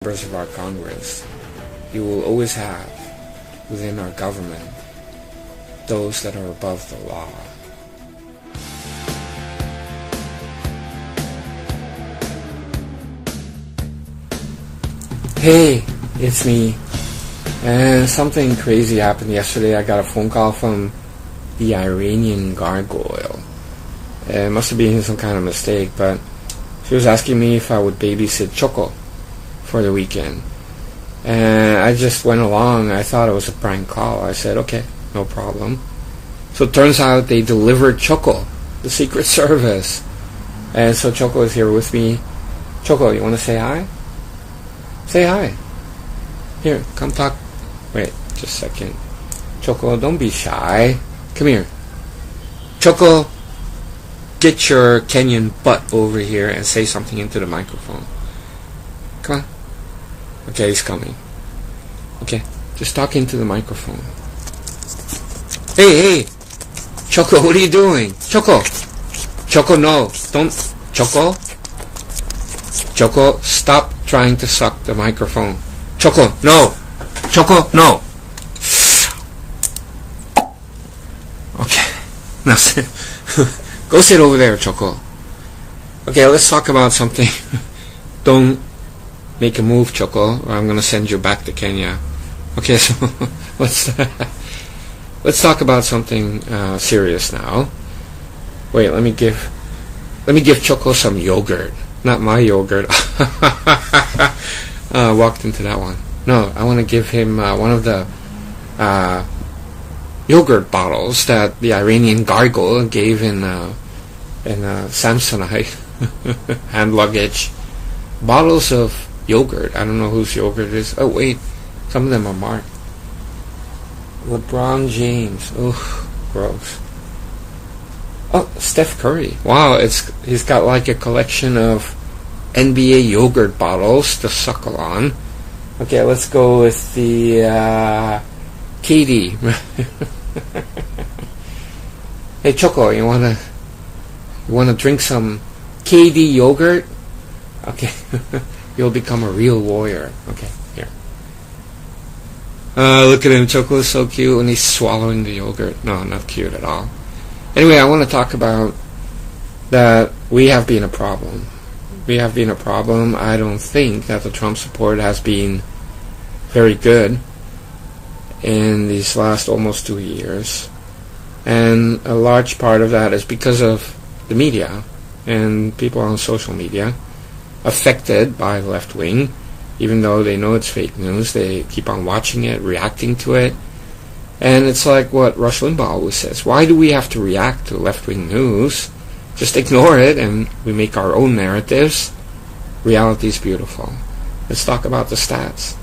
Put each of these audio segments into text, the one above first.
members of our Congress, you will always have within our government those that are above the law. Hey, it's me. And something crazy happened yesterday. I got a phone call from the Iranian gargoyle. It must have been some kind of mistake, but she was asking me if I would babysit Choco for the weekend. And I just went along. I thought it was a prank call. I said, okay, no problem. So it turns out they delivered Choco, the Secret Service. And so Choco is here with me. Choco, you want to say hi? Say hi. Here, come talk. Wait, just a second. Choco, don't be shy. Come here. Choco, get your Kenyan butt over here and say something into the microphone. Come on. Okay, he's coming. Okay, just talk into the microphone. Hey! Choco, what are you doing? Choco! Choco, no. Don't. Choco? Choco, stop trying to suck the microphone. Choco, no! Choco, no! Okay. Now sit. Go sit over there, Choco. Okay, let's talk about something. Don't make a move, Choco, or I'm gonna send you back to Kenya. Okay, so let's talk about something serious now. Wait, let me give Choco some yogurt, not my yogurt. Walked into that one. No, I want to give him one of the yogurt bottles that the Iranian gargoyle gave in Samsonite hand luggage. Bottles of yogurt. I don't know whose yogurt it is. Oh wait, some of them are marked. LeBron James. Ugh, gross. Oh, Steph Curry. Wow, he's got like a collection of NBA yogurt bottles to suckle on. Okay, let's go with the KD. Hey Choco, you wanna drink some KD yogurt? Okay. You'll become a real warrior. Okay, here. Look at him. Choco is so cute, and he's swallowing the yogurt. No, not cute at all. Anyway, I want to talk about that we have been a problem. We have been a problem. I don't think that the Trump support has been very good in these last almost 2 years. And a large part of that is because of the media and people on social media affected by the left wing. Even though they know it's fake news, they keep on watching it, reacting to it. And it's like what Rush Limbaugh always says, why do we have to react to left-wing news? Just ignore it and we make our own narratives. Reality is beautiful. Let's talk about the stats.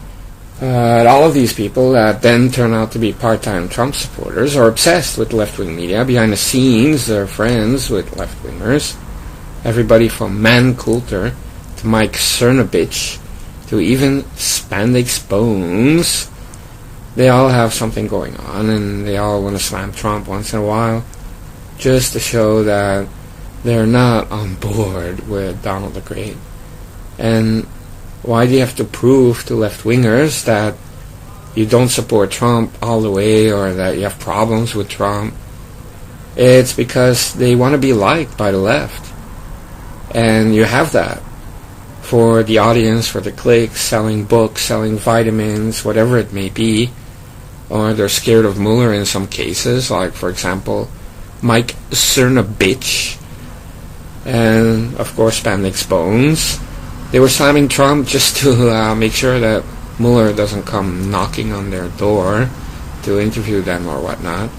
All of these people that then turn out to be part-time Trump supporters are obsessed with left-wing media. Behind the scenes, they're friends with left-wingers. Everybody from Man Coulter to Mike Cernovich to even Spandex Bones, they all have something going on, and they all want to slam Trump once in a while just to show that they're not on board with Donald the Great. And why do you have to prove to left-wingers that you don't support Trump all the way or that you have problems with Trump? It's because they want to be liked by the left. And you have that for the audience, for the clicks, selling books, selling vitamins, whatever it may be. Or they're scared of Mueller in some cases, like, for example, Mike Cernovich and, of course, Spandex Bones. They were slamming Trump just to make sure that Mueller doesn't come knocking on their door to interview them or whatnot.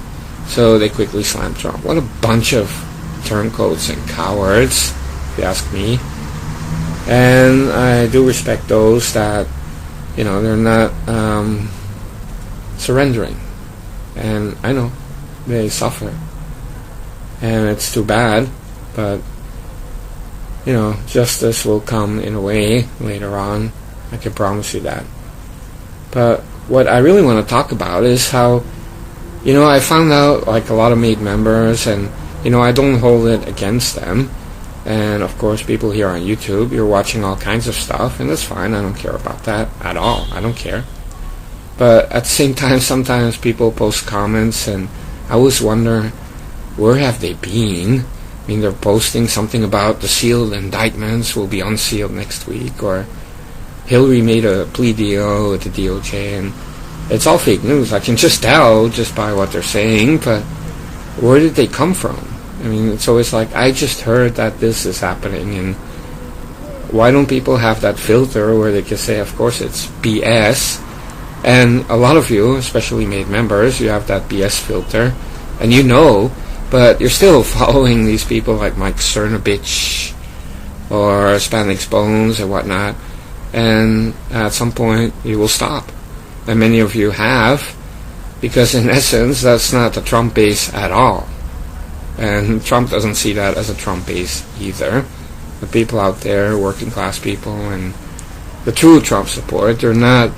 So they quickly slammed Trump. What a bunch of turncoats and cowards, if you ask me. And I do respect those that, they're not surrendering. And I know they suffer. And it's too bad, but, justice will come in a way later on. I can promise you that. But what I really want to talk about is how, I found out, like, a lot of made members, and, I don't hold it against them. And of course, people here on YouTube, you're watching all kinds of stuff, and that's fine. I don't care about that at all. I don't care. But at the same time, sometimes people post comments, and I always wonder, where have they been? I mean, they're posting something about the sealed indictments will be unsealed next week, or Hillary made a plea deal with the DOJ, and it's all fake news. I can just tell just by what they're saying, but where did they come from? I mean, it's always like, I just heard that this is happening, and why don't people have that filter where they can say, of course, it's BS? And a lot of you, especially made members, you have that BS filter, and you know, but you're still following these people like Mike Cernovich or Hispanics Bones and whatnot, and at some point you will stop. And many of you have, because in essence, that's not the Trump base at all. And Trump doesn't see that as a Trump base either. The people out there, working class people, and the true Trump support, they're not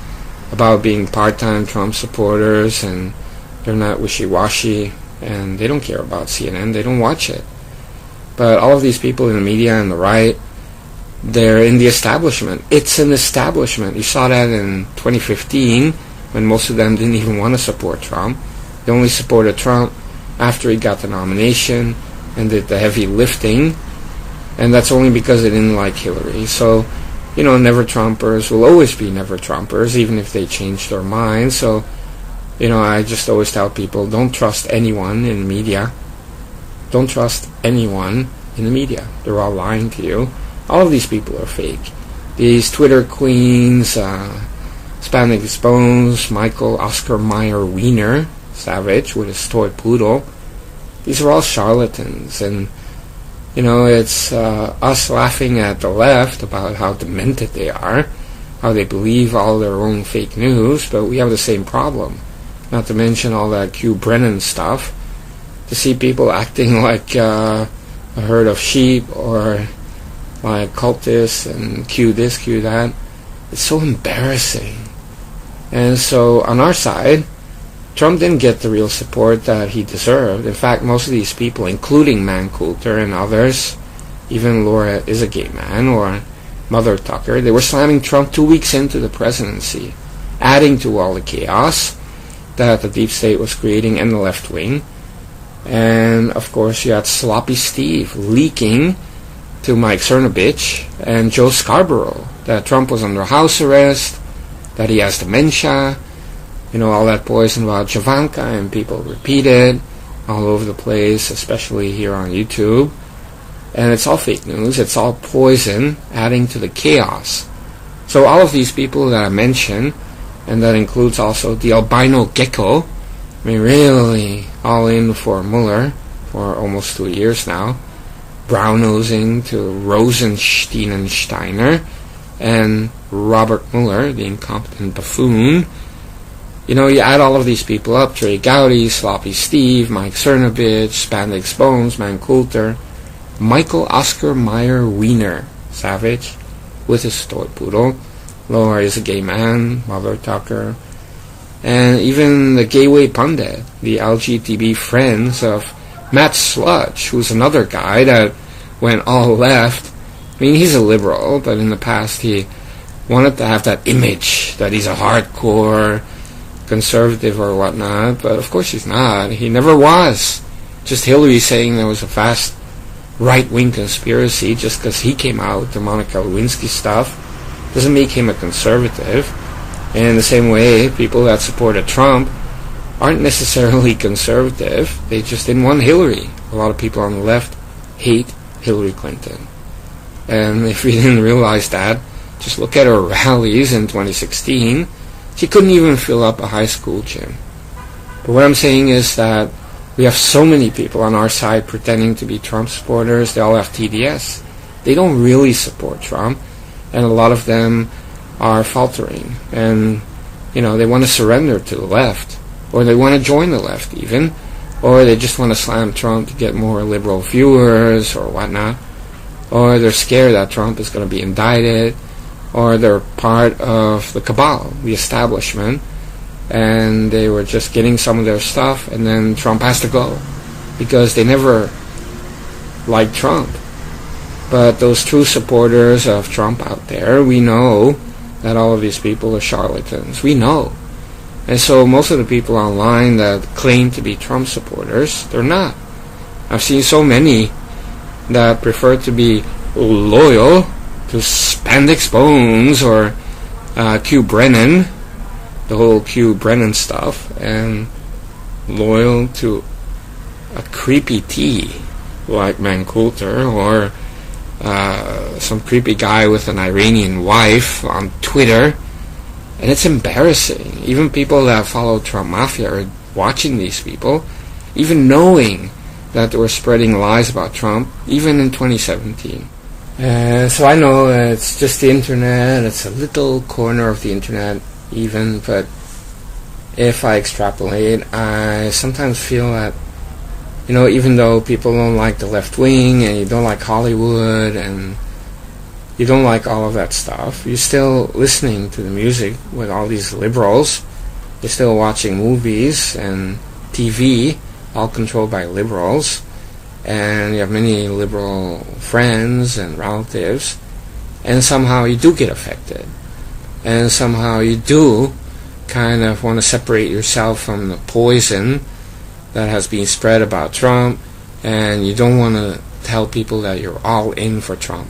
about being part-time Trump supporters, and they're not wishy-washy, and they don't care about CNN. They don't watch it. But all of these people in the media and the right, they're in the establishment. It's an establishment. You saw that in 2015 when most of them didn't even want to support Trump. They only supported Trump after he got the nomination and did the heavy lifting, and that's only because they didn't like Hillary. So, you know, never-Trumpers will always be never-Trumpers, even if they change their minds. So, you know, I just always tell people, don't trust anyone in the media. Don't trust anyone in the media. They're all lying to you. All of these people are fake. These Twitter queens, Hispanic Bones, Michael Oscar Mayer Wiener, Savage with his toy poodle, these are all charlatans. And you know, it's us laughing at the left about how demented they are, how they believe all their own fake news, but we have the same problem. Not to mention all that Q Brennan stuff. To see people acting like a herd of sheep, or like cultists, and Q this, Q that, it's so embarrassing. And so on our side, Trump didn't get the real support that he deserved. In fact, most of these people, including Mancoulter and others, even Laura is a gay man, or Mother Tucker, they were slamming Trump 2 weeks into the presidency, adding to all the chaos that the deep state was creating and the left wing. And of course you had Sloppy Steve leaking to Mike Cernovich and Joe Scarborough that Trump was under house arrest, that he has dementia, you know, all that poison about Javanka, and people repeat it all over the place, especially here on YouTube. And it's all fake news. It's all poison, adding to the chaos. So all of these people that I mentioned, and that includes also the albino gecko, I mean, really all in for Mueller for almost 2 years now, brown-nosing to Rosenstein and Steiner, and Robert Mueller, the incompetent buffoon. You know, you add all of these people up, Trey Gowdy, Sloppy Steve, Mike Cernovich, Spandex Bones, Mancoulter, Michael Oscar Mayer Wiener, Savage, with his toy poodle, Laura is a gay man, Mother Tucker, and even the Gateway Pundit, the LGBT friends of Matt Sludge, who's another guy that went all left. I mean, he's a liberal, but in the past he wanted to have that image that he's a hardcore conservative or whatnot, but of course he's not. He never was. Just Hillary saying there was a vast right-wing conspiracy just because he came out with the Monica Lewinsky stuff doesn't make him a conservative. And in the same way, people that supported Trump aren't necessarily conservative. They just didn't want Hillary. A lot of people on the left hate Hillary Clinton. And if you didn't realize that, just look at her rallies in 2016. She couldn't even fill up a high school gym. But what I'm saying is that we have so many people on our side pretending to be Trump supporters. They all have TTS. They don't really support Trump. And a lot of them are faltering. And, you know, they want to surrender to the left. Or they want to join the left even. Or they just want to slam Trump to get more liberal viewers or whatnot. Or they're scared that Trump is going to be indicted. Or they're part of the cabal, the establishment, and they were just getting some of their stuff, and then Trump has to go because they never liked Trump. But those true supporters of Trump out there, we know that all of these people are charlatans. We know. And so most of the people online that claim to be Trump supporters, they're not. I've seen so many that prefer to be loyal to Spandex Bones or Q Brennan, the whole Q Brennan stuff, and loyal to a creepy T like Mancoulter or some creepy guy with an Iranian wife on Twitter. And it's embarrassing. Even people that follow Trump Mafia are watching these people, even knowing that they were spreading lies about Trump, even in 2017. So I know it's just the internet, it's a little corner of the internet even, but if I extrapolate, I sometimes feel that, even though people don't like the left wing, and you don't like Hollywood, and you don't like all of that stuff, you're still listening to the music with all these liberals, you're still watching movies and TV, all controlled by liberals, and you have many liberal friends and relatives, and somehow you do get affected, and somehow you do kind of want to separate yourself from the poison that has been spread about Trump, and you don't want to tell people that you're all in for Trump,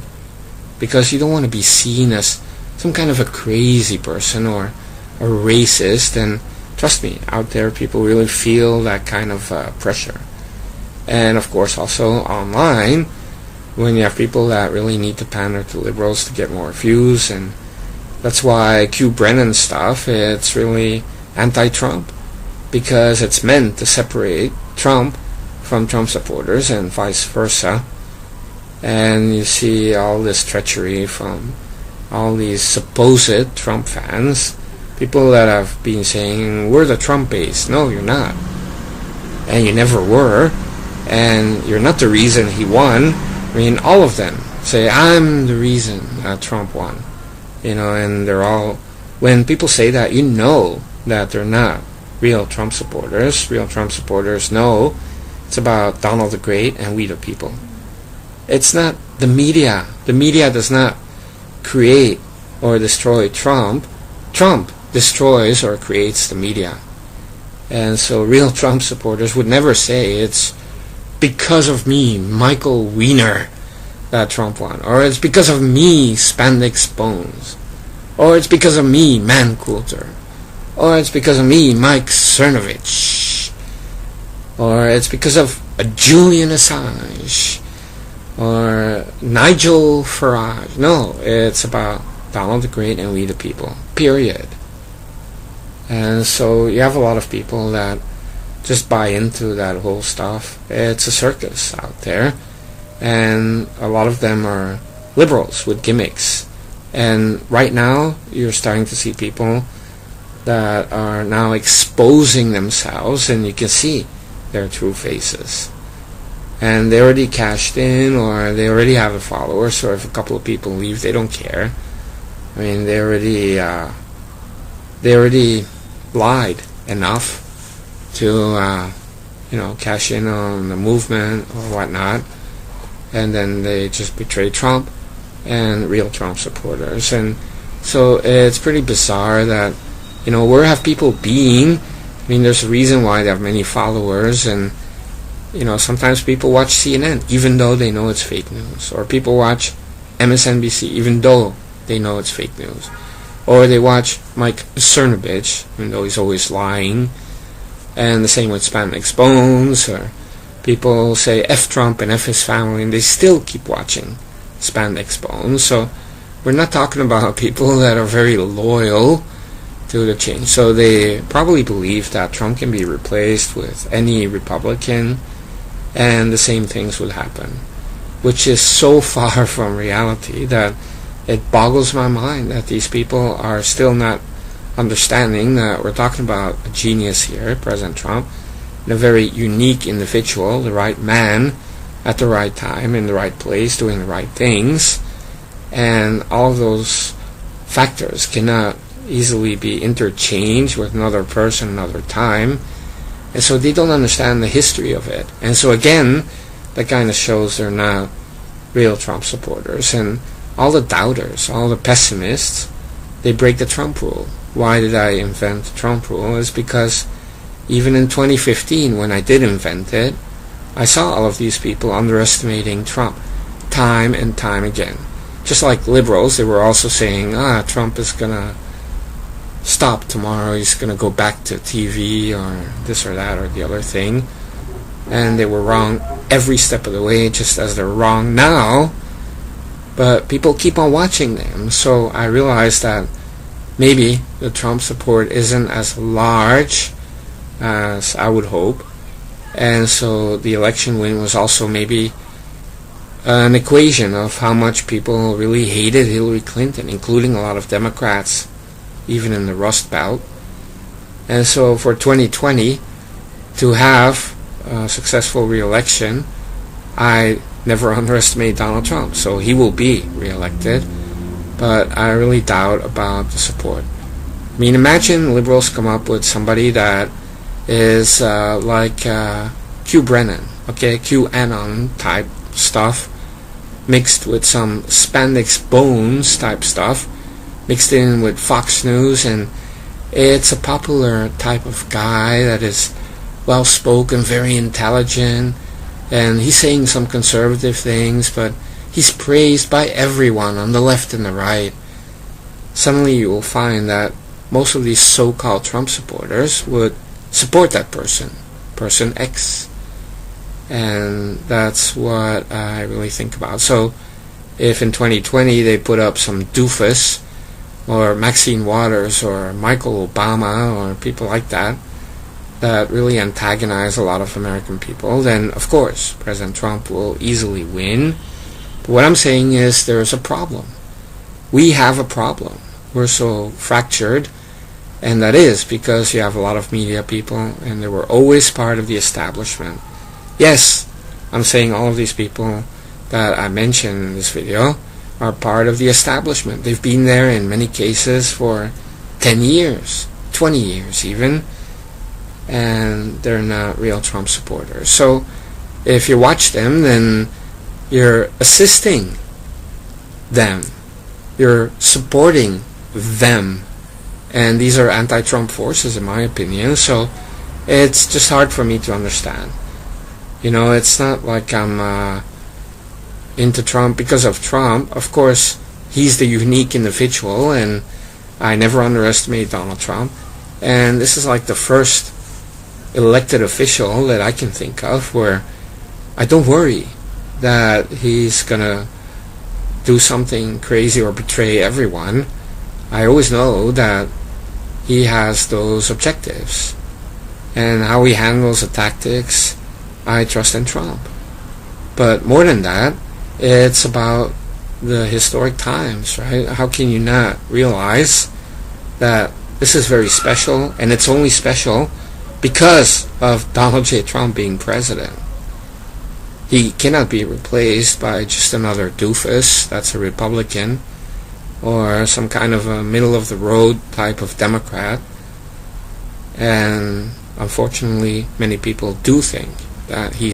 because you don't want to be seen as some kind of a crazy person or a racist. And trust me, out there people really feel that kind of pressure. And of course also online, when you have people that really need to pander to liberals to get more views, and that's why Q Brennan stuff, it's really anti-Trump, because it's meant to separate Trump from Trump supporters and vice versa. And you see all this treachery from all these supposed Trump fans, people that have been saying, we're the Trump base. No, you're not. And you never were. And you're not the reason he won. I mean, all of them say, I'm the reason Trump won. And they're all, when people say that, you know that they're not real Trump supporters. Real Trump supporters know it's about Donald the Great and we the people. It's not the media. The media does not create or destroy Trump. Trump destroys or creates the media. And so real Trump supporters would never say it's because of me, Michael Weiner, that Trump won. Or it's because of me, Spandex Bones. Or it's because of me, Mancoulter. Or it's because of me, Mike Cernovich. Or it's because of Julian Assange. Or Nigel Farage. No, it's about Donald the Great and we the people. Period. And so you have a lot of people that just buy into that whole stuff. It's a circus out there. And a lot of them are liberals with gimmicks. And right now, you're starting to see people that are now exposing themselves, and you can see their true faces. And they already cashed in, or they already have a follower, so if a couple of people leave, they don't care. I mean, they already lied enough to, cash in on the movement or whatnot, and then they just betray Trump and real Trump supporters. And so it's pretty bizarre that, where have people been? I mean, there's a reason why they have many followers, and sometimes people watch CNN even though they know it's fake news, or people watch MSNBC even though they know it's fake news, or they watch Mike Cernovich even though he's always lying. And the same with Spandex Bones, or people say F Trump and F his family, and they still keep watching Spandex Bones. So we're not talking about people that are very loyal to the change. So they probably believe that Trump can be replaced with any Republican, and the same things would happen, which is so far from reality that it boggles my mind that these people are still not understanding that we're talking about a genius here, President Trump, and a very unique individual, the right man at the right time, in the right place, doing the right things, and all of those factors cannot easily be interchanged with another person another time. And so they don't understand the history of it. And so again, that kind of shows they're not real Trump supporters. And all the doubters, all the pessimists, they break the Trump rule. Why did I invent the Trump rule? Is because even in 2015, when I did invent it, I saw all of these people underestimating Trump time and time again. Just like liberals, they were also saying, Trump is going to stop tomorrow, he's going to go back to TV or this or that or the other thing. And they were wrong every step of the way, just as they're wrong now. But people keep on watching them. So I realized that maybe the Trump support isn't as large as I would hope. And so the election win was also maybe an equation of how much people really hated Hillary Clinton, including a lot of Democrats, even in the Rust Belt. And so for 2020, to have a successful re-election, I never underestimate Donald Trump. So he will be re-elected, but I really doubt about the support. I mean, imagine liberals come up with somebody that is like Q Brennan, okay, QAnon type stuff, mixed with some spandex bones type stuff, mixed in with Fox News, and it's a popular type of guy that is well-spoken, very intelligent, and he's saying some conservative things, but he's praised by everyone on the left and the right. Suddenly you will find that most of these so-called Trump supporters would support that person X. And that's what I really think about. So if in 2020 they put up some doofus or Maxine Waters or Michael Obama or people like that that really antagonize a lot of American people, then of course President Trump will easily win. But what I'm saying is there's a problem. We have a problem. We're so fractured, and that is because you have a lot of media people and they were always part of the establishment. Yes, I'm saying all of these people that I mentioned in this video are part of the establishment. They've been there in many cases for 10 years, 20 years even, and they're not real Trump supporters. So if you watch them, then you're assisting them. You're supporting them. And these are anti-Trump forces, in my opinion. So it's just hard for me to understand. You know, it's not like I'm into Trump because of Trump. Of course, he's the unique individual, and I never underestimate Donald Trump. And this is like the first elected official that I can think of where I don't worry that he's going to do something crazy or betray everyone. I always know that he has those objectives. And how he handles the tactics, I trust in Trump. But more than that, it's about the historic times, right? How can you not realize that this is very special, and it's only special because of Donald J. Trump being president? He cannot be replaced by just another doofus that's a Republican or some kind of a middle-of-the-road type of Democrat. And unfortunately, many people do think that he